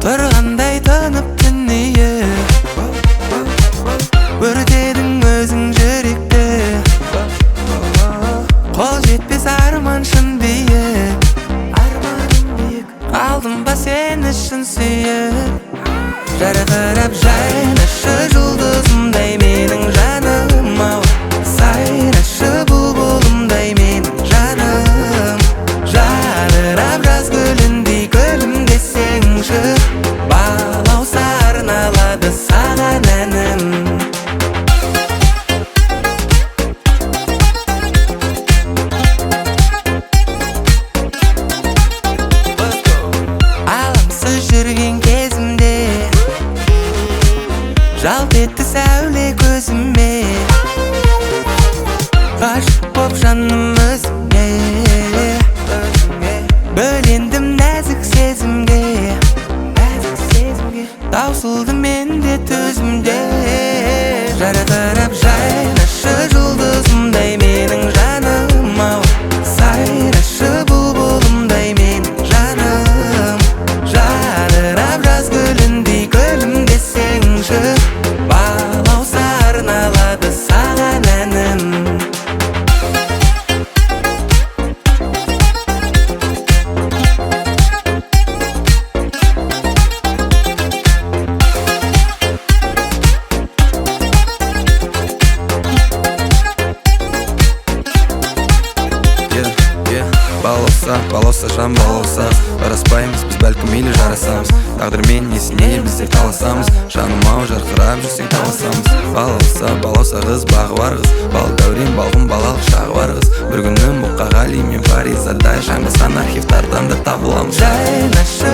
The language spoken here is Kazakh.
тұрғандай тынып дүние, өртедің өзің жүректі, қол жетпес арман шын биік, алдым ба сен үшін сүйіп, жарқырап жайнашы жұлдызымдай менің жаным ау, сайрашы бұлбұлымдай менің жаным, жадырап жаз гүліндей күлімдесеңші, балауса арналады саған әнім. Алаңсыз жүрген кезімде жалт етті сәуле көзіме, ғашық боп жаным өзіңе, бөлендім нәзік сезімге, таусылды менде төзімде, жарқырап жайнашы жұлдызымдай менің жаным ау, сайрашы бұлбұлымдай менің жаным, жадырап жаз гүліндей күлімдесеңші, балауса арналады саған әнім. Балауса жан балауса, жараспаймыз біз бәлкім мейлі жарасамыз, тағдырмен несіне біздер таласамыз, жаным ау жарқырап жүрсең таласамыз. Балауса қыз бағы бар қыз, бал дәурен балғын балалық шағы бар қыз, бір күні Мұқағали мен Фаризадай жаңғырған архивтардан да табыламыз. Жайнашы